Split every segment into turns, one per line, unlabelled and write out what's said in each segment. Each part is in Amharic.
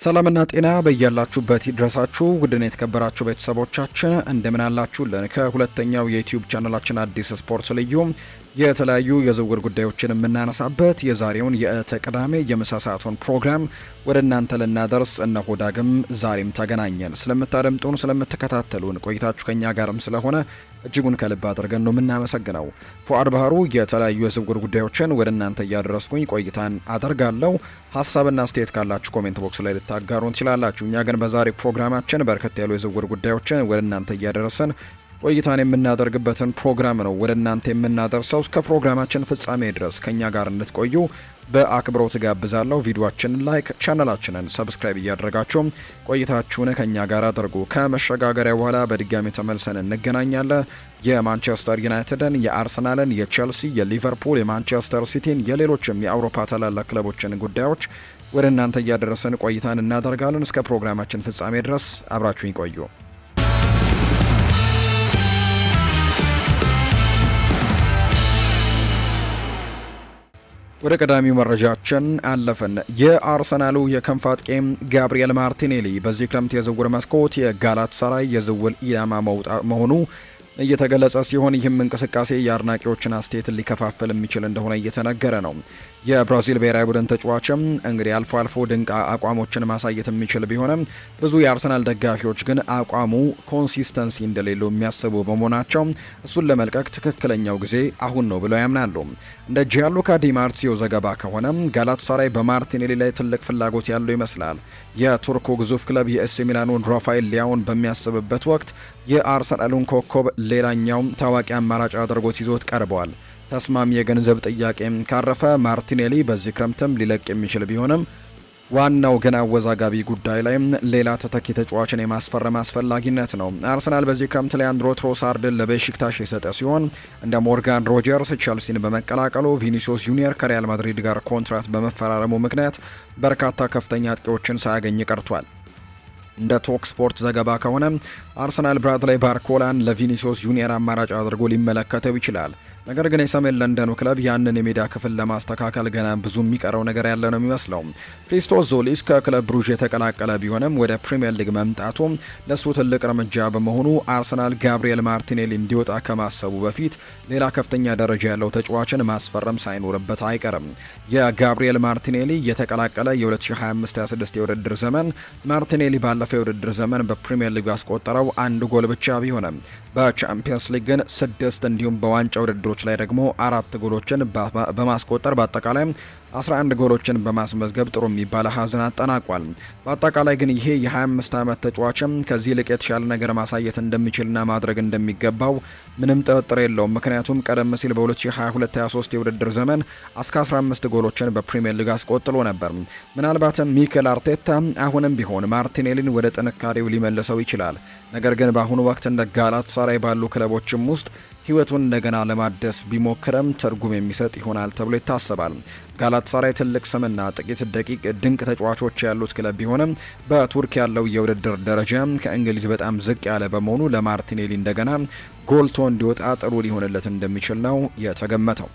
ሰላምና ጤና በያላችሁበት ይድረሳችሁ ውድና የተከበራችሁ ቤተሰቦቻችን እንደምን አላችሁልን? ከሁለተኛው የዩቲዩብ ቻናላችን አዲስ ስፖርት ልዩ የተለያዩ የዝውውር ጉዳዮችን የምናነሳበት የዛሬውን የቅዳሜ የምሳ ሰዓቱን ፕሮግራም ወደ እናንተ ልናደርስ እነሆ ዳግም ዛሬም ተገናኘን። ስለምታደምጡን ስለምትከታተሉን ቆይታችሁ ከኛ ጋርም ስለሆነ እጅጉን ከልብ አድርገን ነው የምናመሰግነው። ፉአድ ባህሩ የተለያዩ የዝውውር ጉዳዮችን ወደ እናንተ እያደረስኩኝ ቆይታን አደርጋለሁ። ሀሳብና አስተያየት ካላችሁ ኮሜንት ቦክስ ላይ ልታጋሩን ትችላላችሁ። እኛ ግን በዛሬ ፕሮግራማችን በርከት ያሉ የዝውውር ጉዳዮችን ወደ እናንተ እያደረስን ቆይታን የምናደርግበትን ፕሮግራም ነው ወደ እናንተ የምናደርሰው። እስከ ፕሮግራማችን ፍጻሜ ድረስ ከኛ ጋር እንድትቆዩ በአክብሮት ጋብዛለሁ። ቪዲዮአችንን ላይክ፣ ቻናላችንን ሰብስክራይብ እያደረጋችሁ ቆይታችሁን ከኛ ጋር አድርጉ። ከመሸጋገሪያ በኋላ በድጋሚ ተመልሰን እንገናኛለን። የማንቸስተር ዩናይትድን፣ የአርሰናልን፣ የቼልሲ፣ የሊቨርፑል፣ የማንቸስተር ሲቲን፣ የሌሎችም የአውሮፓ ታላላቅ ክለቦችን ጉዳዮች ወደ እናንተ እያደረስን ቆይታን እናደርጋለን። እስከ ፕሮግራማችን ፍጻሜ ድረስ አብራችሁኝ ቆዩ። ወደ ቀዳሚው መረጃችን አለፍን። የአርሰናሉ የክንፍ አጥቂ ጋብሪኤል ማርቲኔሊ በዚህ ክረምት የዝውውር መስኮት የጋላታሳራይ የዝውውር ኢላማ መሆኑ እየተገለጸ ሲሆን ይህም እንቅስቃሴ የአድናቂዎችን አስተያየት ሊከፋፍል የሚችል እንደሆነ እየተነገረ ነው። የብራዚል ብሔራዊ ቡድን ተጫዋችም እንግዲህ አልፎ አልፎ ድንቅ አቋሞችን ማሳየት የሚችል ቢሆንም ብዙ የአርሰናል ደጋፊዎች ግን አቋሙ ኮንሲስተንሲ እንደሌለው የሚያስቡ በመሆናቸው እሱን ለመልቀቅ ትክክለኛው ጊዜ አሁን ነው ብለው ያምናሉ። እንደ ጂያሉካ ዲማርሲዮ ዘገባ ከሆነ ጋላታሳራይ በማርቲኔሊ ላይ ትልቅ ፍላጎት ያለው ይመስላል። የቱርኩ ግዙፍ ክለብ የኤሲ ሚላኑን ራፋኤል ሊያውን በሚያስብበት ወቅት የአርሰናሉን ኮከብ ሌላኛው ታዋቂ አማራጭ አድርጎት ይዞት ቀርበዋል። ተስማሚ የገንዘብ ጥያቄ ካረፈ ማርቲኔሊ በዚህ ክረምትም ሊለቅ የሚችል ቢሆንም ዋናው ግን አወዛጋቢ ጉዳይ ላይ ሌላ ተተኪ ተጫዋችን የማስፈረም አስፈላጊነት ነው። አርሰናል በዚህ ክረምት ሊያንድሮ ትሮሳርድን ለቤሺክታሽ የሰጠ ሲሆን እንደ ሞርጋን ሮጀርስ ቼልሲን በመቀላቀሉ ቪኒሲዮስ ጁኒየር ከሪያል ማድሪድ ጋር ኮንትራት በመፈራረሙ ምክንያት በርካታ ከፍተኛ አጥቂዎችን ሳያገኝ ቀርቷል። እንደ ቶክ ስፖርት ዘገባ ከሆነ አርሰናል ብራድላይ ባርኮላን ለቪኒሲዮስ ጁኒየር አማራጭ አድርጎ ሊመለከተው ይችላል። ነገር ግን የሰሜን ለንደኑ ክለብ ያንን የሜዳ ክፍል ለማስተካከል ገና ብዙ የሚቀረው ነገር ያለ ነው የሚመስለው። ክሪስቶስ ዞሊስ ከክለብ ብሩዥ የተቀላቀለ ቢሆንም ወደ ፕሪሚየር ሊግ መምጣቱ ለሱ ትልቅ እርምጃ በመሆኑ አርሰናል ጋብሪኤል ማርቲኔሊ እንዲወጣ ከማሰቡ በፊት ሌላ ከፍተኛ ደረጃ ያለው ተጫዋችን ማስፈረም ሳይኖርበት አይቀርም። የጋብሪኤል ማርቲኔሊ የተቀላቀለ የ2025-26 የውድድር ዘመን ማርቲኔሊ ባለፈው የውድድር ዘመን በፕሪሚየር ሊግ ያስቆጠረው አንድ ጎል ብቻ ቢሆንም በቻምፒየንስ ሊግ ግን 6 እንዲሁም በዋንጫ ውድድሮች ላይ ደግሞ 4 ጎሎችን በማስቆጠር በአጠቃላይ 11 ጎሎችን በማስመዝገብ ጥሩ የሚባል ሀዝን አጠናቋል። በአጠቃላይ ግን ይሄ የ25 ዓመት ተጫዋችም ከዚህ ልቅ የተሻለ ነገር ማሳየት እንደሚችልና ማድረግ እንደሚገባው ምንም ጥርጥር የለውም። ምክንያቱም ቀደም ሲል በ2022-23 የውድድር ዘመን እስከ 15 ጎሎችን በፕሪሚየር ሊግ አስቆጥሎ ነበር። ምናልባትም ሚኬል አርቴታ አሁንም ቢሆን ማርቲኔሊን ወደ ጥንካሬው ሊመልሰው ይችላል። ነገር ግን በአሁኑ ወቅት እንደ ጋላታሳራይ ባሉ ክለቦችም ውስጥ ህይወቱን እንደገና ለማደስ ቢሞክረም ትርጉም የሚሰጥ ይሆናል ተብሎ ይታሰባል። ጋላታሳራይ ትልቅ ስምና ጥቂት ድንቅ ተጫዋቾች ያሉት ክለብ ቢሆንም በቱርክ ያለው የውድድር ደረጃ ከእንግሊዝ በጣም ዝቅ ያለ በመሆኑ ለማርቲኔሊ እንደገና ጎልቶ እንዲወጣ ጥሩ ሊሆንለት እንደሚችል ነው የተገመተው።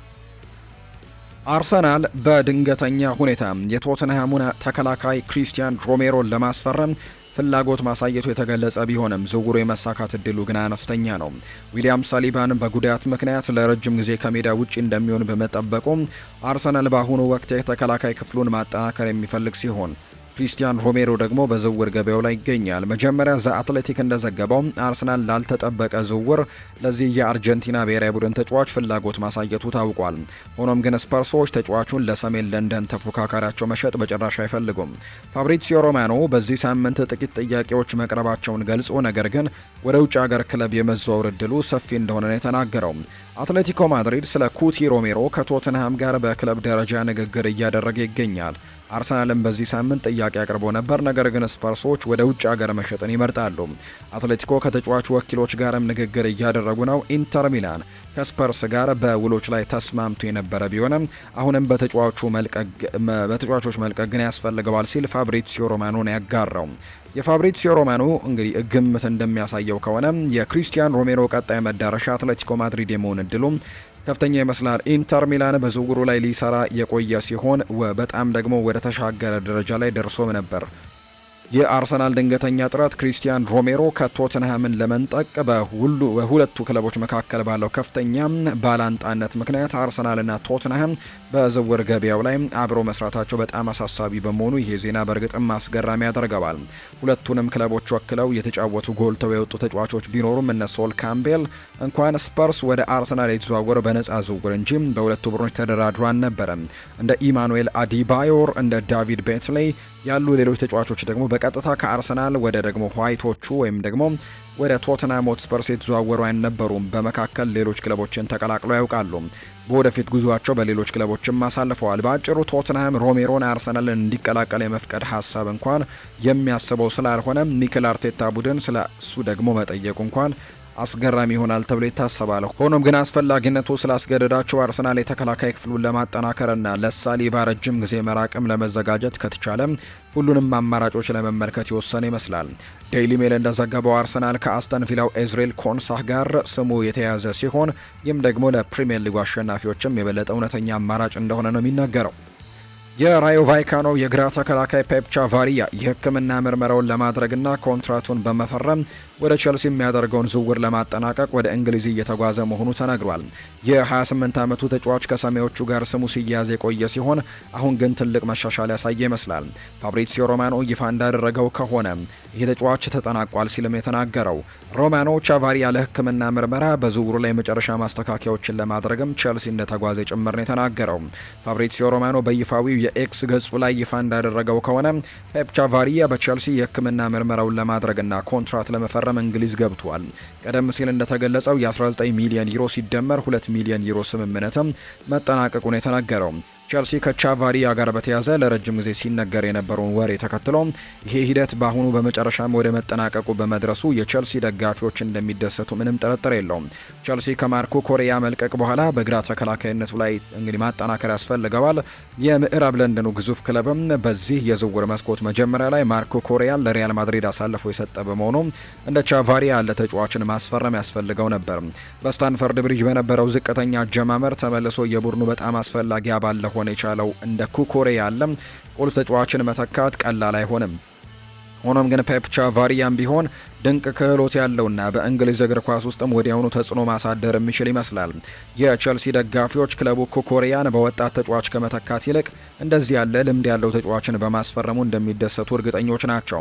አርሰናል በድንገተኛ ሁኔታ የቶተንሃሙን ተከላካይ ክሪስቲያን ሮሜሮን ለማስፈረም ፍላጎት ማሳየቱ የተገለጸ ቢሆንም ዝውውሩ የመሳካት እድሉ ግን አነስተኛ ነው። ዊሊያም ሳሊባን በጉዳት ምክንያት ለረጅም ጊዜ ከሜዳ ውጪ እንደሚሆን በመጠበቁ አርሰናል በአሁኑ ወቅት የተከላካይ ክፍሉን ማጠናከር የሚፈልግ ሲሆን ክሪስቲያን ሮሜሮ ደግሞ በዝውውር ገበያው ላይ ይገኛል። መጀመሪያ ዘ አትሌቲክ እንደዘገበው አርሰናል ላልተጠበቀ ዝውውር ለዚህ የአርጀንቲና ብሔራዊ ቡድን ተጫዋች ፍላጎት ማሳየቱ ታውቋል። ሆኖም ግን ስፐርሶች ተጫዋቹን ለሰሜን ለንደን ተፎካካሪያቸው መሸጥ በጭራሽ አይፈልጉም። ፋብሪዚዮ ሮማኖ በዚህ ሳምንት ጥቂት ጥያቄዎች መቅረባቸውን ገልጾ ነገር ግን ወደ ውጭ ሀገር ክለብ የመዘዋወር እድሉ ሰፊ እንደሆነ ነው የተናገረው። አትሌቲኮ ማድሪድ ስለ ኩቲ ሮሜሮ ከቶተንሃም ጋር በክለብ ደረጃ ንግግር እያደረገ ይገኛል። አርሰናልም በዚህ ሳምንት ጥያቄ አቅርቦ ነበር፣ ነገር ግን ስፐርሶች ወደ ውጭ ሀገር መሸጥን ይመርጣሉ። አትሌቲኮ ከተጫዋቹ ወኪሎች ጋርም ንግግር እያደረጉ ነው። ኢንተር ሚላን ከስፐርስ ጋር በውሎች ላይ ተስማምቶ የነበረ ቢሆንም አሁንም በተጫዋቾች መልቀቅ ግን ያስፈልገዋል ሲል ፋብሪዚዮ ሮማኖ ነው ያጋራው። የፋብሪዚዮ ሮማኖ እንግዲህ ግምት እንደሚያሳየው ከሆነ የክሪስቲያን ሮሜሮ ቀጣይ መዳረሻ አትሌቲኮ ማድሪድ የመሆን እድሉ ከፍተኛ ይመስላል። ኢንተር ሚላን በዝውውሩ ላይ ሊሰራ የቆየ ሲሆን በጣም ደግሞ ወደ ተሻገረ ደረጃ ላይ ደርሶም ነበር። የአርሰናል ድንገተኛ ጥረት ክሪስቲያን ሮሜሮ ከቶተንሃምን ለመንጠቅ በሁለቱ ክለቦች መካከል ባለው ከፍተኛ ባላንጣነት ምክንያት አርሰናልና ቶተንሃም በዝውውር ገበያው ላይ አብሮ መስራታቸው በጣም አሳሳቢ በመሆኑ ይሄ ዜና በእርግጥም አስገራሚ ያደርገዋል። ሁለቱንም ክለቦች ወክለው የተጫወቱ ጎልተው የወጡ ተጫዋቾች ቢኖሩም እነ ሶል ካምቤል እንኳን ስፐርስ ወደ አርሰናል የተዘዋወረው በነፃ ዝውውር እንጂ በሁለቱ ቡድኖች ተደራድሮ አልነበረም። እንደ ኢማኑኤል አዲባዮር እንደ ዳቪድ ቤትሌይ ያሉ ሌሎች ተጫዋቾች ደግሞ በቀጥታ ከአርሰናል ወደ ደግሞ ዋይቶቹ ወይም ደግሞ ወደ ቶተንሃም ሆትስፐርስ የተዘዋወሩ አይነበሩም። በመካከል ሌሎች ክለቦችን ተቀላቅለው ያውቃሉ። በወደፊት ጉዟቸው በሌሎች ክለቦችም አሳልፈዋል። በአጭሩ ቶተንሃም ሮሜሮን አርሰናልን እንዲቀላቀል የመፍቀድ ሀሳብ እንኳን የሚያስበው ስላልሆነ ሚኬል አርቴታ ቡድን ስለ እሱ ደግሞ መጠየቁ እንኳን አስገራሚ ይሆናል ተብሎ ይታሰባል። ሆኖም ግን አስፈላጊነቱ ስላስገደዳቸው አርሰናል የተከላካይ ክፍሉን ለማጠናከርና ለሳሊባ ረጅም ጊዜ መራቅም ለመዘጋጀት ከተቻለ ሁሉንም አማራጮች ለመመልከት የወሰነ ይመስላል። ዴይሊ ሜል እንደዘገበው አርሰናል ከአስተን ቪላው ኤዝሬል ኮንሳህ ጋር ስሙ የተያያዘ ሲሆን ይህም ደግሞ ለፕሪሚየር ሊጉ አሸናፊዎችም የበለጠ እውነተኛ አማራጭ እንደሆነ ነው የሚነገረው። የራዮ ቫይካኖ የግራ ተከላካይ ፔፕ ቻቫሪያ የሕክምና ምርመራውን ለማድረግና ኮንትራቱን በመፈረም ወደ ቸልሲ የሚያደርገውን ዝውውር ለማጠናቀቅ ወደ እንግሊዝ እየተጓዘ መሆኑ ተነግሯል። የ28 ዓመቱ ተጫዋች ከሰማዮቹ ጋር ስሙ ሲያያዝ የቆየ ሲሆን አሁን ግን ትልቅ መሻሻል ያሳየ ይመስላል። ፋብሪዚዮ ሮማኖ ይፋ እንዳደረገው ከሆነ ይህ ተጫዋች ተጠናቋል ሲልም የተናገረው ሮማኖ ቻቫሪያ ለሕክምና ምርመራ በዝውውሩ ላይ መጨረሻ ማስተካከያዎችን ለማድረግም ቸልሲ እንደተጓዘ ጭምር ነው የተናገረው። ፋብሪዚዮ ሮማኖ በይፋዊው የኤክስ ገጹ ላይ ይፋ እንዳደረገው ከሆነ ፔፕ ቻቫሪያ በቸልሲ የሕክምና ምርመራውን ለማድረግና ኮንትራት ለመፈረም እንግሊዝ ገብቷል። ቀደም ሲል እንደተገለጸው የ19 ሚሊዮን ዩሮ ሲደመር 2 ሚሊዮን ዩሮ ስምምነትም መጠናቀቁን የተነገረው ቸልሲ ከቻቫሪያ ጋር በተያዘ ለረጅም ጊዜ ሲነገር የነበረውን ወሬ ተከትሎ ይሄ ሂደት በአሁኑ በመጨረሻም ወደ መጠናቀቁ በመድረሱ የቸልሲ ደጋፊዎች እንደሚደሰቱ ምንም ጥርጥር የለውም። ቸልሲ ከማርኮ ኮሪያ መልቀቅ በኋላ በግራ ተከላካይነቱ ላይ እንግዲህ ማጠናከር ያስፈልገዋል። የምዕራብ ለንደኑ ግዙፍ ክለብም በዚህ የዝውውር መስኮት መጀመሪያ ላይ ማርኮ ኮሪያን ለሪያል ማድሪድ አሳልፎ የሰጠ በመሆኑ እንደ ቻቫሪያ ያለ ተጫዋችን ማስፈረም ያስፈልገው ነበር። በስታንፈርድ ብሪጅ በነበረው ዝቅተኛ አጀማመር ተመልሶ የቡድኑ በጣም አስፈላጊ አባል ሆነ የቻለው እንደ ኩኮሬ ያለ ቁልፍ ተጫዋችን መተካት ቀላል አይሆንም። ሆኖም ግን ፔፕ ቻቫሪያም ቢሆን ድንቅ ክህሎት ያለውና በእንግሊዝ እግር ኳስ ውስጥም ወዲያውኑ ተጽዕኖ ማሳደር የሚችል ይመስላል። የቸልሲ ደጋፊዎች ክለቡ ኩኮሪያን በወጣት ተጫዋች ከመተካት ይልቅ እንደዚህ ያለ ልምድ ያለው ተጫዋችን በማስፈረሙ እንደሚደሰቱ እርግጠኞች ናቸው።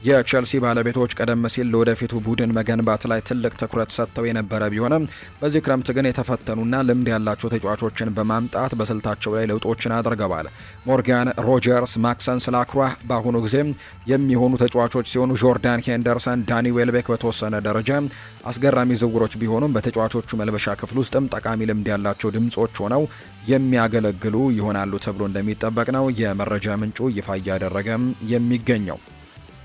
የቸልሲ ባለቤቶች ቀደም ሲል ለወደፊቱ ቡድን መገንባት ላይ ትልቅ ትኩረት ሰጥተው የነበረ ቢሆንም በዚህ ክረምት ግን የተፈተኑና ልምድ ያላቸው ተጫዋቾችን በማምጣት በስልታቸው ላይ ለውጦችን አድርገዋል። ሞርጋን ሮጀርስ፣ ማክሰንስ ላክሯ በአሁኑ ጊዜ የሚሆኑ ተጫዋቾች ሲሆኑ ጆርዳን ሄንደርሰን፣ ዳኒ ዌልቤክ በተወሰነ ደረጃ አስገራሚ ዝውውሮች ቢሆኑም በተጫዋቾቹ መልበሻ ክፍል ውስጥም ጠቃሚ ልምድ ያላቸው ድምጾች ሆነው የሚያገለግሉ ይሆናሉ ተብሎ እንደሚጠበቅ ነው የመረጃ ምንጩ ይፋ እያደረገ የሚገኘው።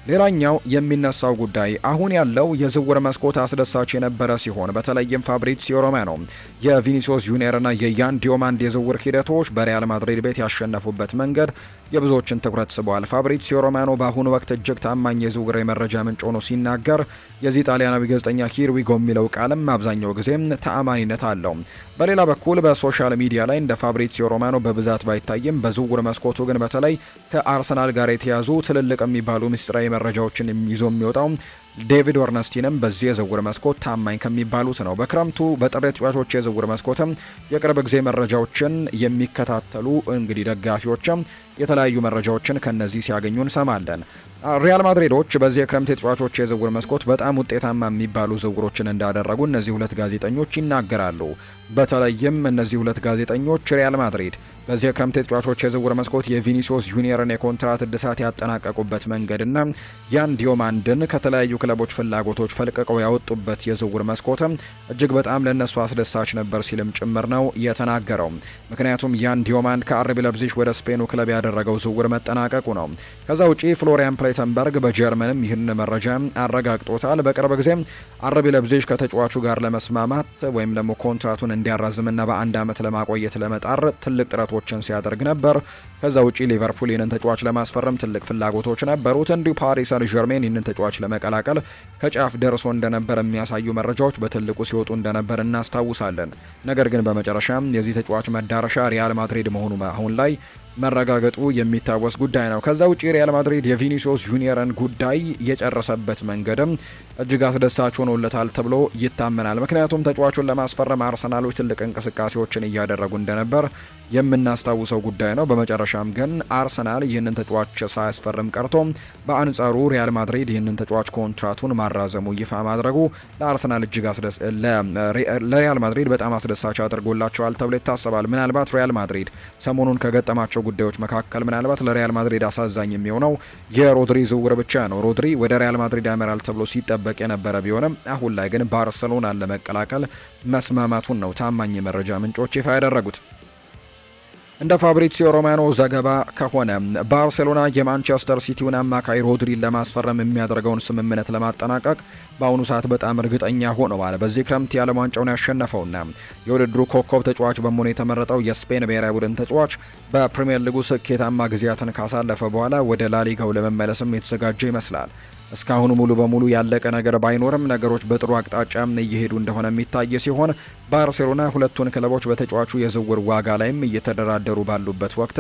ሌላኛው የሚነሳው ጉዳይ አሁን ያለው የዝውውር መስኮት አስደሳች የነበረ ሲሆን በተለይም ፋብሪዚዮ ሮማኖ የቪኒሲዮስ ጁኒየርና የያን ዲዮማንድ የዝውውር ሂደቶች በሪያል ማድሪድ ቤት ያሸነፉበት መንገድ የብዙዎችን ትኩረት ስበዋል። ፋብሪዚዮ ሮማኖ በአሁኑ ወቅት እጅግ ታማኝ የዝውውር የመረጃ ምንጭ ሆኖ ሲናገር የዚህ ጣሊያናዊ ጋዜጠኛ ሂርዊጎ የሚለው ቃልም አብዛኛው ጊዜም ተአማኒነት አለው። በሌላ በኩል በሶሻል ሚዲያ ላይ እንደ ፋብሪዚዮ ሮማኖ በብዛት ባይታይም በዝውውር መስኮቱ ግን በተለይ ከአርሰናል ጋር የተያዙ ትልልቅ የሚባሉ ምስጢራዊ መረጃዎችን ይዞ የሚወጣው ዴቪድ ኦርነስቲንም በዚህ የዝውውር መስኮት ታማኝ ከሚባሉት ነው። በክረምቱ በጥር ተጫዋቾች የዝውውር መስኮትም የቅርብ ጊዜ መረጃዎችን የሚከታተሉ እንግዲህ ደጋፊዎችም የተለያዩ መረጃዎችን ከነዚህ ሲያገኙ እንሰማለን። ሪያል ማድሪዶች በዚህ የክረምት የተጫዋቾች የዝውውር መስኮት በጣም ውጤታማ የሚባሉ ዝውውሮችን እንዳደረጉ እነዚህ ሁለት ጋዜጠኞች ይናገራሉ። በተለይም እነዚህ ሁለት ጋዜጠኞች ሪያል ማድሪድ በዚህ የክረምት የተጫዋቾች የዝውውር መስኮት የቪኒሲዮስ ጁኒየርን የኮንትራት እድሳት ያጠናቀቁበት መንገድና ያን ዲዮማንድን ከተለያዩ ክለቦች ፍላጎቶች ፈልቅቀው ያወጡበት የዝውውር መስኮትም እጅግ በጣም ለነሱ አስደሳች ነበር ሲልም ጭምር ነው የተናገረው። ምክንያቱም ያን ዲዮማንድ ከአርቢ ለብዚሽ ወደ ስፔኑ ክለብ ያደረገው ዝውውር መጠናቀቁ ነው። ከዛ ውጪ ፍሎሪያን ፕሌተንበርግ በጀርመንም ይህን መረጃ አረጋግጦታል። በቅርብ ጊዜ አርቢ ለብዚሽ ከተጫዋቹ ጋር ለመስማማት ወይም ደግሞ ኮንትራቱን እንዲያራዝምና በአንድ ዓመት ለማቆየት ለመጣር ትልቅ ጥረቶችን ሲያደርግ ነበር። ከዛ ውጪ ሊቨርፑል ይህንን ተጫዋች ለማስፈረም ትልቅ ፍላጎቶች ነበሩት። እንዲሁ ፓሪስ ሰን ዠርሜን ይህንን ተጫዋች ለመቀላቀል ከጫፍ ደርሶ እንደነበር የሚያሳዩ መረጃዎች በትልቁ ሲወጡ እንደነበር እናስታውሳለን። ነገር ግን በመጨረሻም የዚህ ተጫዋች መዳረሻ ሪያል ማድሪድ መሆኑ አሁን ላይ መረጋገጡ የሚታወስ ጉዳይ ነው። ከዛ ውጪ ሪያል ማድሪድ የቪኒሲዮስ ጁኒየርን ጉዳይ የጨረሰበት መንገድም እጅግ አስደሳች ሆኖለታል ተብሎ ይታመናል። ምክንያቱም ተጫዋቹን ለማስፈረም አርሰናሎች ትልቅ እንቅስቃሴዎችን እያደረጉ እንደነበር የምናስታውሰው ጉዳይ ነው። በመጨረሻም ግን አርሰናል ይህንን ተጫዋች ሳያስፈርም ቀርቶ በአንጻሩ ሪያል ማድሪድ ይህንን ተጫዋች ኮንትራቱን ማራዘሙ ይፋ ማድረጉ ለአርሰናል እጅግ ለሪያል ማድሪድ በጣም አስደሳች አድርጎላቸዋል ተብሎ ይታሰባል። ምናልባት ሪያል ማድሪድ ሰሞኑን ከገጠማቸው ጉዳዮች መካከል ምናልባት ለሪያል ማድሪድ አሳዛኝ የሚሆነው የሮድሪ ዝውውር ብቻ ነው። ሮድሪ ወደ ሪያል ማድሪድ ያመራል ተብሎ ሲጠበቅ የነበረ ቢሆንም አሁን ላይ ግን ባርሰሎናን ለመቀላቀል መስማማቱን ነው ታማኝ የመረጃ ምንጮች ይፋ ያደረጉት። እንደ ፋብሪዚዮ ሮማኖ ዘገባ ከሆነ ባርሴሎና የማንቸስተር ሲቲውን አማካይ ሮድሪን ለማስፈረም የሚያደርገውን ስምምነት ለማጠናቀቅ በአሁኑ ሰዓት በጣም እርግጠኛ ሆነዋል። በዚህ ክረምት የዓለም ዋንጫውን ያሸነፈውና የውድድሩ ኮከብ ተጫዋች በመሆኑ የተመረጠው የስፔን ብሔራዊ ቡድን ተጫዋች በፕሪሚየር ሊጉ ስኬታማ ጊዜያትን ካሳለፈ በኋላ ወደ ላሊጋው ለመመለስም የተዘጋጀ ይመስላል። እስካሁን ሙሉ በሙሉ ያለቀ ነገር ባይኖርም ነገሮች በጥሩ አቅጣጫ እየሄዱ እንደሆነ የሚታይ ሲሆን ባርሴሎና ሁለቱን ክለቦች በተጫዋቹ የዝውውር ዋጋ ላይም እየተደራደሩ ባሉበት ወቅት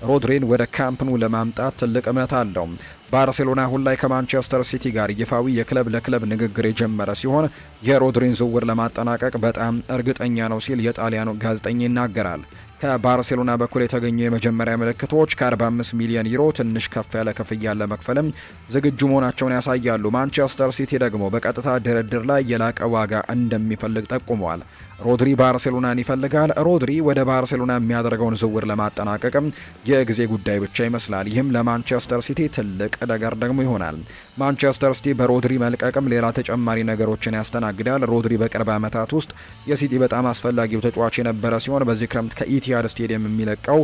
ሮድሪን ወደ ካምፕኑ ለማምጣት ትልቅ እምነት አለው። ባርሴሎና አሁን ላይ ከማንቸስተር ሲቲ ጋር ይፋዊ የክለብ ለክለብ ንግግር የጀመረ ሲሆን የሮድሪን ዝውውር ለማጠናቀቅ በጣም እርግጠኛ ነው ሲል የጣሊያኑ ጋዜጠኛ ይናገራል። ከባርሴሎና በኩል የተገኙ የመጀመሪያ ምልክቶች ከ45 ሚሊዮን ዩሮ ትንሽ ከፍ ያለ ክፍያ ለመክፈልም ዝግጁ መሆናቸውን ያሳያሉ። ማንቸስተር ሲቲ ደግሞ በቀጥታ ድርድር ላይ የላቀ ዋጋ እንደሚፈልግ ጠቁመዋል። ሮድሪ ባርሴሎናን ይፈልጋል። ሮድሪ ወደ ባርሴሎና የሚያደርገውን ዝውውር ለማጠናቀቅም የጊዜ ጉዳይ ብቻ ይመስላል። ይህም ለማንቸስተር ሲቲ ትልቅ ነገር ደግሞ ይሆናል። ማንቸስተር ሲቲ በሮድሪ መልቀቅም ሌላ ተጨማሪ ነገሮችን ያስተናግዳል። ሮድሪ በቅርብ ዓመታት ውስጥ የሲቲ በጣም አስፈላጊው ተጫዋች የነበረ ሲሆን በዚህ ክረምት ከኢቲሃድ ስቴዲየም የሚለቀው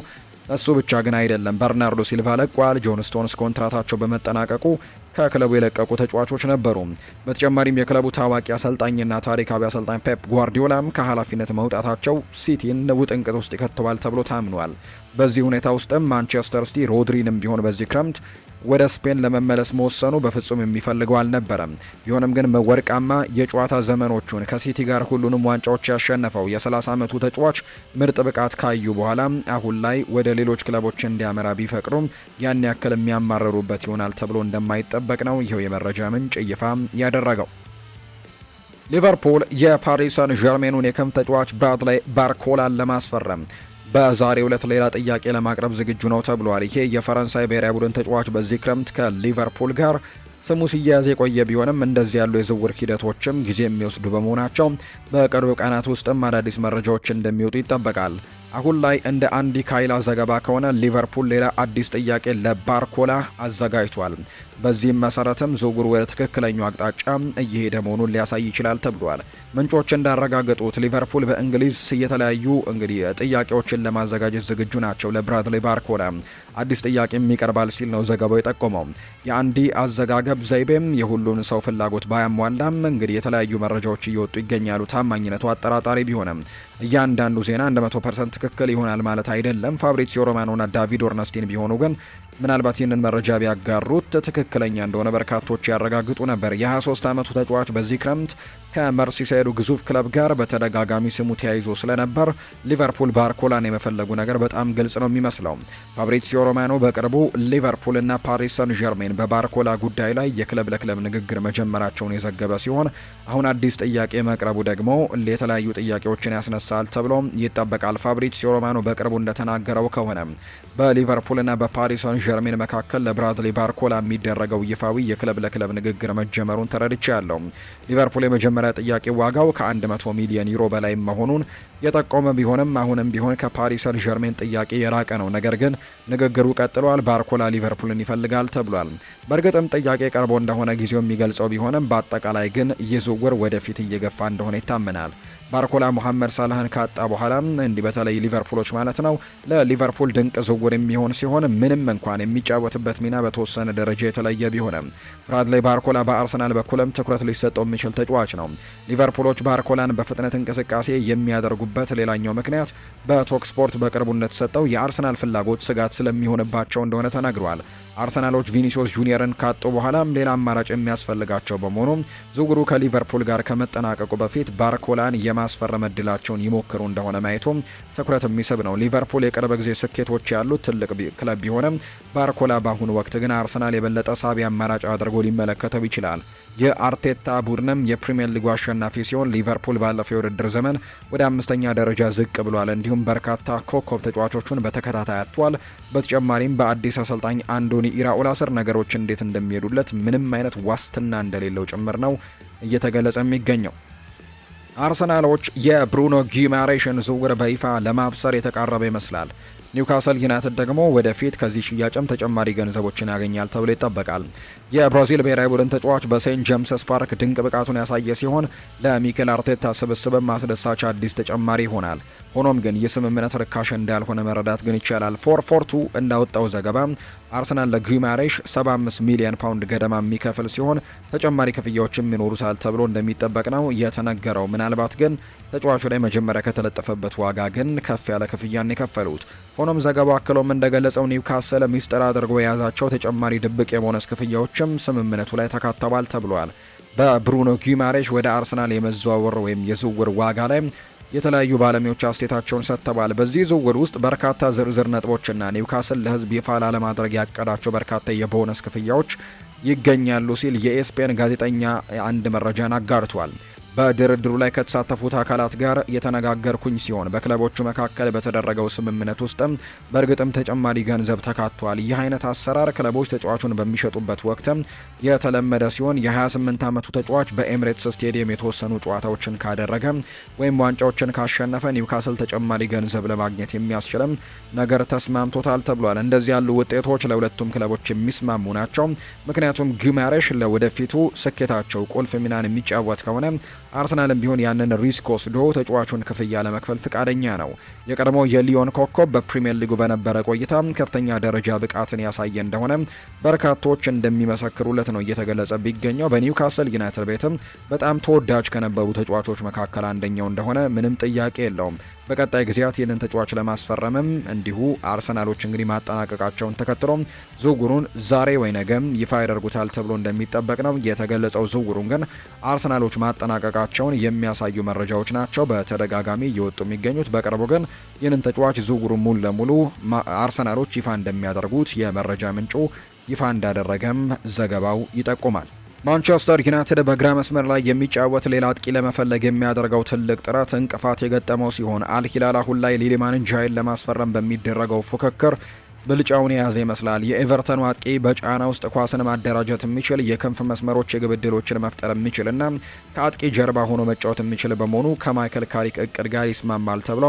እሱ ብቻ ግን አይደለም። በርናርዶ ሲልቫ ለቋል። ጆን ስቶንስ ኮንትራታቸው በመጠናቀቁ ከክለቡ የለቀቁ ተጫዋቾች ነበሩ። በተጨማሪም የክለቡ ታዋቂ አሰልጣኝና ታሪካዊ አሰልጣኝ ፔፕ ጓርዲዮላም ከኃላፊነት መውጣታቸው ሲቲን ውጥንቅጥ ውስጥ ይከተዋል ተብሎ ታምኗል። በዚህ ሁኔታ ውስጥም ማንቸስተር ሲቲ ሮድሪንም ቢሆን በዚህ ክረምት ወደ ስፔን ለመመለስ መወሰኑ በፍጹም የሚፈልገው አልነበረም። ቢሆንም ግን ወርቃማ የጨዋታ ዘመኖቹን ከሲቲ ጋር ሁሉንም ዋንጫዎች ያሸነፈው የ30 ዓመቱ ተጫዋች ምርጥ ብቃት ካዩ በኋላ አሁን ላይ ወደ ሌሎች ክለቦች እንዲያመራ ቢፈቅሩም ያን ያክል የሚያማረሩበት ይሆናል ተብሎ እንደማይጠበቅ ነው ይኸው የመረጃ ምንጭ ይፋ ያደረገው። ሊቨርፑል የፓሪስ ሰን ዠርሜኑን የክንፍ ተጫዋች ብራድሊ ባርኮላን ለማስፈረም በዛሬው ዕለት ሌላ ጥያቄ ለማቅረብ ዝግጁ ነው ተብሏል። ይሄ የፈረንሳይ ብሔራዊ ቡድን ተጫዋች በዚህ ክረምት ከሊቨርፑል ጋር ስሙ ሲያያዝ የቆየ ቢሆንም እንደዚህ ያሉ የዝውውር ሂደቶችም ጊዜ የሚወስዱ በመሆናቸው በቅርብ ቀናት ውስጥም አዳዲስ መረጃዎች እንደሚወጡ ይጠበቃል። አሁን ላይ እንደ አንዲ ካይላ ዘገባ ከሆነ ሊቨርፑል ሌላ አዲስ ጥያቄ ለባርኮላ አዘጋጅቷል። በዚህም መሰረትም ዝውውሩ ወደ ትክክለኛው አቅጣጫ እየሄደ መሆኑን ሊያሳይ ይችላል ተብሏል። ምንጮች እንዳረጋገጡት ሊቨርፑል በእንግሊዝ የተለያዩ ጥያቄዎችን ለማዘጋጀት ዝግጁ ናቸው። ለብራድሊ ባርኮላ አዲስ ጥያቄም ይቀርባል ሲል ነው ዘገባው የጠቆመው። የአንዲ አዘጋገብ ዘይቤም የሁሉን ሰው ፍላጎት ባያሟላም የተለያዩ መረጃዎች እየወጡ ይገኛሉ። ታማኝነቱ አጠራጣሪ ቢሆንም እያንዳንዱ ዜና 100% ትክክል ይሆናል ማለት አይደለም። ፋብሪዚዮ ሮማኖና ዳቪድ ኦርነስቲን ቢሆኑ ግን ምናልባት ይህንን መረጃ ቢያጋሩት ትክክለኛ እንደሆነ በርካቶች ያረጋግጡ ነበር። የ23 ዓመቱ ተጫዋች በዚህ ክረምት ከመርሲሳይዱ ግዙፍ ክለብ ጋር በተደጋጋሚ ስሙ ተያይዞ ስለነበር ሊቨርፑል ባርኮላን የመፈለጉ ነገር በጣም ግልጽ ነው የሚመስለው። ፋብሪዚዮ ሮማኖ በቅርቡ ሊቨርፑልና ፓሪስ ሰን ዠርሜን በባርኮላ ጉዳይ ላይ የክለብ ለክለብ ንግግር መጀመራቸውን የዘገበ ሲሆን አሁን አዲስ ጥያቄ መቅረቡ ደግሞ የተለያዩ ጥያቄዎችን ያስነሳል ተብሎ ይጠበቃል። ፋብሪዚዮ ሮማኖ በቅርቡ እንደተናገረው ከሆነ በሊቨርፑልና በፓሪስ ሰን ዠርሜን መካከል ለብራድሊ ባርኮላ የሚደረገው ይፋዊ የክለብ ለክለብ ንግግር መጀመሩን ተረድቻለሁ። ሊቨርፑል የመጀመሪያ ጥያቄ ዋጋው ከ100 ሚሊዮን ዩሮ በላይ መሆኑን የጠቆመ ቢሆንም አሁንም ቢሆን ከፓሪስ ሰን ዠርሜን ጥያቄ የራቀ ነው። ነገር ግን ንግግሩ ቀጥሏል። ባርኮላ ሊቨርፑልን ይፈልጋል ተብሏል። በእርግጥም ጥያቄ ቀርቦ እንደሆነ ጊዜው የሚገልጸው ቢሆንም በአጠቃላይ ግን ይህ ዝውውር ወደፊት እየገፋ እንደሆነ ይታመናል። ባርኮላ ሙሐመድ ሳላህን ካጣ በኋላ በተለይ ሊቨርፑሎች ማለት ነው ለሊቨርፑል ድንቅ ዝውውር የሚሆን ሲሆን ምንም እንኳን የሚጫወትበት ሚና በተወሰነ ደረጃ የተለየ ቢሆንም ብራድሊ ባርኮላ በአርሰናል በኩልም ትኩረት ሊሰጠው የሚችል ተጫዋች ነው። ሊቨርፑሎች ባርኮላን በፍጥነት እንቅስቃሴ የሚያደርጉበት ሌላኛው ምክንያት በቶክ ስፖርት በቅርቡ እንደተሰጠው የአርሰናል ፍላጎት ስጋት ስለሚሆንባቸው እንደሆነ ተናግረዋል። አርሰናሎች ቪኒሲዮስ ጁኒየርን ካጡ በኋላም ሌላ አማራጭ የሚያስፈልጋቸው በመሆኑ ዝውውሩ ከሊቨርፑል ጋር ከመጠናቀቁ በፊት ባርኮላን የማስፈረም እድላቸውን ይሞክሩ እንደሆነ ማየቱ ትኩረት የሚስብ ነው። ሊቨርፑል የቅርብ ጊዜ ስኬቶች ያሉት ትልቅ ክለብ ቢሆንም ባርኮላ በአሁኑ ወቅት ግን አርሰናል የበለጠ ሳቢ አማራጭ አድርጎ ሊመለከተው ይችላል። የአርቴታ ቡድንም የፕሪሚየር ሊጉ አሸናፊ ሲሆን ሊቨርፑል ባለፈው የውድድር ዘመን ወደ 5ኛ ደረጃ ዝቅ ብሏል። እንዲሁም በርካታ ኮከብ ተጫዋቾቹን በተከታታይ አጥቷል። በተጨማሪም በአዲስ አሰልጣኝ አንዶኒ ኢራኦላ ስር ነገሮች እንዴት እንደሚሄዱለት ምንም አይነት ዋስትና እንደሌለው ጭምር ነው እየተገለጸ የሚገኘው። አርሰናሎች የብሩኖ ጊማሬሽን ዝውውር በይፋ ለማብሰር የተቃረበ ይመስላል። ኒውካስል ዩናይትድ ደግሞ ወደፊት ከዚህ ሽያጭም ተጨማሪ ገንዘቦችን ያገኛል ተብሎ ይጠበቃል። የብራዚል ብሔራዊ ቡድን ተጫዋች በሴንት ጄምስስ ፓርክ ድንቅ ብቃቱን ያሳየ ሲሆን ለሚኬል አርቴታ ስብስብም ማስደሳች አዲስ ተጨማሪ ይሆናል። ሆኖም ግን ይህ ስምምነት ርካሽ እንዳልሆነ መረዳት ግን ይቻላል። 442 እንዳወጣው ዘገባ አርሰናል ለጊማሬሽ 75 ሚሊዮን ፓውንድ ገደማ የሚከፍል ሲሆን ተጨማሪ ክፍያዎችም ይኖሩታል ተብሎ እንደሚጠበቅ ነው የተነገረው። ምናልባት ግን ተጫዋቹ ላይ መጀመሪያ ከተለጠፈበት ዋጋ ግን ከፍ ያለ ክፍያን የከፈሉት። ሆኖም ዘገባው አክሎም እንደገለጸው ኒውካስል ሚስጥር አድርጎ የያዛቸው ተጨማሪ ድብቅ የቦነስ ክፍያዎችም ስምምነቱ ላይ ተካተዋል ተብሏል። በብሩኖ ጊማሬሽ ወደ አርሰናል የመዘዋወር ወይም የዝውውር ዋጋ ላይ የተለያዩ ባለሙያዎች አስተያየታቸውን ሰጥተዋል። በዚህ ዝውውር ውስጥ በርካታ ዝርዝር ነጥቦችና ኒውካስል ለሕዝብ ይፋ ላለማድረግ ያቀዳቸው በርካታ የቦነስ ክፍያዎች ይገኛሉ ሲል የኤስፔን ጋዜጠኛ አንድ መረጃን አጋርቷል። በድርድሩ ላይ ከተሳተፉት አካላት ጋር የተነጋገርኩኝ ሲሆን በክለቦቹ መካከል በተደረገው ስምምነት ውስጥም በእርግጥም ተጨማሪ ገንዘብ ተካቷል። ይህ አይነት አሰራር ክለቦች ተጫዋቹን በሚሸጡበት ወቅትም የተለመደ ሲሆን የ28 ዓመቱ ተጫዋች በኤምሬትስ ስቴዲየም የተወሰኑ ጨዋታዎችን ካደረገ ወይም ዋንጫዎችን ካሸነፈ ኒውካስል ተጨማሪ ገንዘብ ለማግኘት የሚያስችልም ነገር ተስማምቶታል ተብሏል። እንደዚህ ያሉ ውጤቶች ለሁለቱም ክለቦች የሚስማሙ ናቸው። ምክንያቱም ጊማሬሽ ለወደፊቱ ስኬታቸው ቁልፍ ሚናን የሚጫወት ከሆነ አርሰናልም ቢሆን ያንን ሪስክ ወስዶ ተጫዋቹን ክፍያ ለመክፈል ፍቃደኛ ነው። የቀድሞው የሊዮን ኮከብ በፕሪሚየር ሊጉ በነበረ ቆይታ ከፍተኛ ደረጃ ብቃትን ያሳየ እንደሆነ በርካቶች እንደሚመሰክሩለት ነው እየተገለጸ ቢገኘው። በኒውካስል ዩናይትድ ቤትም በጣም ተወዳጅ ከነበሩ ተጫዋቾች መካከል አንደኛው እንደሆነ ምንም ጥያቄ የለውም። በቀጣይ ጊዜያት ይህንን ተጫዋች ለማስፈረምም እንዲሁ አርሰናሎች እንግዲህ ማጠናቀቃቸውን ተከትሎ ዝውውሩን ዛሬ ወይ ነገም ይፋ ያደርጉታል ተብሎ እንደሚጠበቅ ነው የተገለጸው። ዝውውሩን ግን አርሰናሎች ማጠናቀቃቸውን የሚያሳዩ መረጃዎች ናቸው በተደጋጋሚ እየወጡ የሚገኙት። በቅርቡ ግን ይህንን ተጫዋች ዝውውሩን ሙሉ ለሙሉ አርሰናሎች ይፋ እንደሚያደርጉት የመረጃ ምንጩ ይፋ እንዳደረገም ዘገባው ይጠቁማል። ማንቸስተር ዩናይትድ በግራ መስመር ላይ የሚጫወት ሌላ አጥቂ ለመፈለግ የሚያደርገው ትልቅ ጥረት እንቅፋት የገጠመው ሲሆን አልሂላል አሁን ላይ ሊሊማንን ጃይን ለማስፈረም በሚደረገው ፉክክር ብልጫውን የያዘ ይመስላል። የኤቨርተኑ አጥቂ በጫና ውስጥ ኳስን ማደራጀት የሚችል የክንፍ መስመሮች የግብ ዕድሎችን መፍጠር የሚችልና ከአጥቂ ጀርባ ሆኖ መጫወት የሚችል በመሆኑ ከማይክል ካሪክ እቅድ ጋር ይስማማል ተብሎ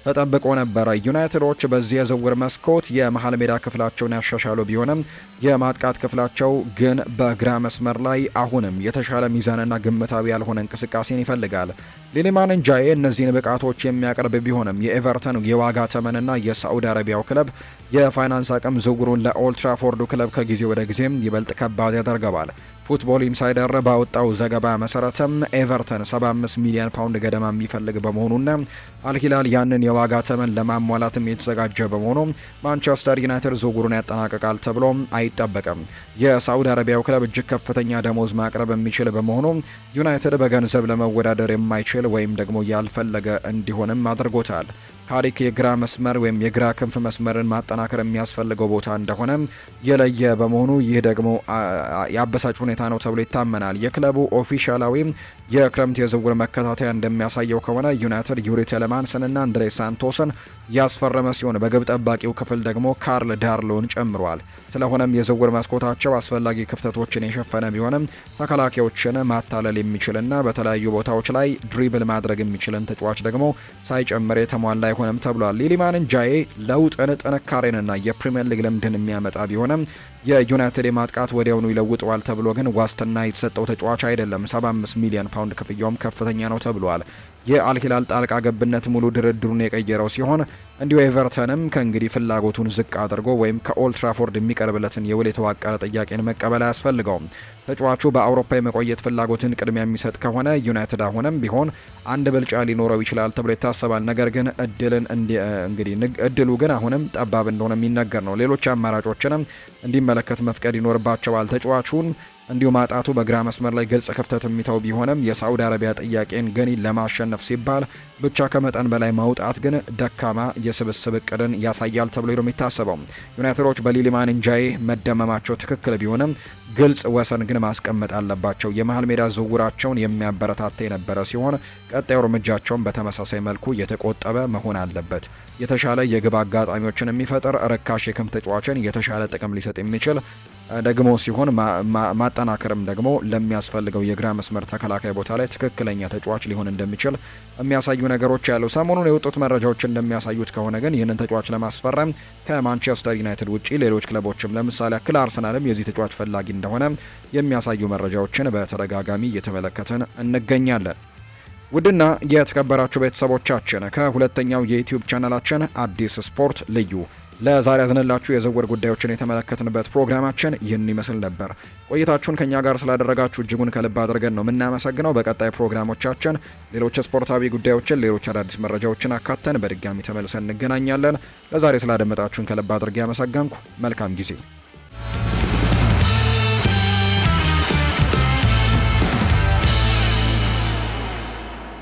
ተጠብቆ ነበረ። ዩናይትዶች በዚህ የዝውውር መስኮት የመሃል ሜዳ ክፍላቸውን ያሻሻሉ ቢሆንም የማጥቃት ክፍላቸው ግን በግራ መስመር ላይ አሁንም የተሻለ ሚዛንና ግምታዊ ያልሆነ እንቅስቃሴን ይፈልጋል። ሊሊማን እንጃዬ እነዚህን ብቃቶች የሚያቀርብ ቢሆንም የኤቨርተን የዋጋ ተመንና የሳዑዲ አረቢያው ክለብ የፋይናንስ አቅም ዝውውሩን ለኦልትራፎርዱ ክለብ ከጊዜ ወደ ጊዜም ይበልጥ ከባድ ያደርገዋል። ፉትቦል ኢንሳይደር ባወጣው ዘገባ መሰረትም ኤቨርተን 75 ሚሊዮን ፓውንድ ገደማ የሚፈልግ በመሆኑና አልሂላል ያንን የዋጋ ተመን ለማሟላትም የተዘጋጀ በመሆኑ ማንቸስተር ዩናይትድ ዝውውሩን ያጠናቅቃል ተብሎ አይጠበቅም። የሳዑዲ አረቢያው ክለብ እጅግ ከፍተኛ ደሞዝ ማቅረብ የሚችል በመሆኑ ዩናይትድ በገንዘብ ለመወዳደር የማይችል ወይም ደግሞ ያልፈለገ እንዲሆንም አድርጎታል። ካሪክ የግራ መስመር ወይም የግራ ክንፍ መስመርን ማጠናከር የሚያስፈልገው ቦታ እንደሆነ የለየ በመሆኑ ይህ ደግሞ ያበሳጭ ሁኔታ ነው ተብሎ ይታመናል። የክለቡ ኦፊሻላዊ የክረምት የዝውውር መከታተያ እንደሚያሳየው ከሆነ ዩናይትድ ዩሪ ቴሌማንስንና አንድሬ ሳንቶስን ያስፈረመ ሲሆን በግብ ጠባቂው ክፍል ደግሞ ካርል ዳርሎን ጨምሯል። ስለሆነም የዝውውር መስኮታቸው አስፈላጊ ክፍተቶችን የሸፈነ ቢሆንም ተከላካዮችን ማታለል የሚችልና በተለያዩ ቦታዎች ላይ ድሪብል ማድረግ የሚችልን ተጫዋች ደግሞ ሳይጨምር የተሟላ አይሆንም ተብሏል። ሊሊማን እንጃዬ ለውጥን ጥንካሬንና የፕሪሚየር ሊግ ልምድን የሚያመጣ ቢሆንም የዩናይትድ የማጥቃት ወዲያውኑ ይለውጠዋል ተብሎ ግን ዋስትና የተሰጠው ተጫዋች አይደለም። 75 ሚሊዮን ፓውንድ ክፍያውም ከፍተኛ ነው ተብሏል። የአልሂላል ጣልቃ ገብነት ሙሉ ድርድሩን የቀየረው ሲሆን እንዲሁ ኤቨርተንም ከእንግዲህ ፍላጎቱን ዝቅ አድርጎ ወይም ከኦልትራፎርድ የሚቀርብለትን የውል የተዋቀረ ጥያቄን መቀበል አያስፈልገውም። ተጫዋቹ በአውሮፓ የመቆየት ፍላጎትን ቅድሚያ የሚሰጥ ከሆነ ዩናይትድ አሁንም ቢሆን አንድ ብልጫ ሊኖረው ይችላል ተብሎ ይታሰባል። ነገር ግን እድሉ ግን አሁንም ጠባብ እንደሆነ የሚነገር ነው። ሌሎች አማራጮችንም እንዲመለከት መፍቀድ ይኖርባቸዋል። ተጫዋቹን እንዲሁ ማጣቱ በግራ መስመር ላይ ግልጽ ክፍተት የሚተው ቢሆንም የሳዑዲ አረቢያ ጥያቄን ግን ለማሸነፍ ሲባል ብቻ ከመጠን በላይ ማውጣት ግን ደካማ የስብስብ እቅድን ያሳያል ተብሎ ነው የሚታሰበው። ዩናይትዶች በሊሊማን እንጃይ መደመማቸው ትክክል ቢሆንም ግልጽ ወሰን ግን ማስቀመጥ አለባቸው። የመሃል ሜዳ ዝውውራቸውን የሚያበረታታ የነበረ ሲሆን ቀጣዩ እርምጃቸውን በተመሳሳይ መልኩ የተቆጠበ መሆን አለበት። የተሻለ የግብ አጋጣሚዎችን የሚፈጥር ርካሽ የክንፍ ተጫዋችን የተሻለ ጥቅም ሊሰጥ የሚችል ደግሞ ሲሆን ማጠናከርም ደግሞ ለሚያስፈልገው የግራ መስመር ተከላካይ ቦታ ላይ ትክክለኛ ተጫዋች ሊሆን እንደሚችል የሚያሳዩ ነገሮች ያሉ። ሰሞኑን የወጡት መረጃዎች እንደሚያሳዩት ከሆነ ግን ይህንን ተጫዋች ለማስፈረም ከማንቸስተር ዩናይትድ ውጪ ሌሎች ክለቦችም ለምሳሌ ያክል አርሰናልም የዚህ ተጫዋች ፈላጊ እንደሆነ የሚያሳዩ መረጃዎችን በተደጋጋሚ እየተመለከትን እንገኛለን። ውድና የተከበራችሁ ቤተሰቦቻችን ከሁለተኛው የዩቲዩብ ቻናላችን አዲስ ስፖርት ልዩ ለዛሬ ያዝንላችሁ የዝውውር ጉዳዮችን የተመለከትንበት ፕሮግራማችን ይህን ይመስል ነበር። ቆይታችሁን ከኛ ጋር ስላደረጋችሁ እጅጉን ከልብ አድርገን ነው የምናመሰግነው። በቀጣይ ፕሮግራሞቻችን ሌሎች ስፖርታዊ ጉዳዮችን፣ ሌሎች አዳዲስ መረጃዎችን አካተን በድጋሚ ተመልሰን እንገናኛለን። ለዛሬ ስላደመጣችሁን ከልብ አድርጌ ያመሰገንኩ። መልካም ጊዜ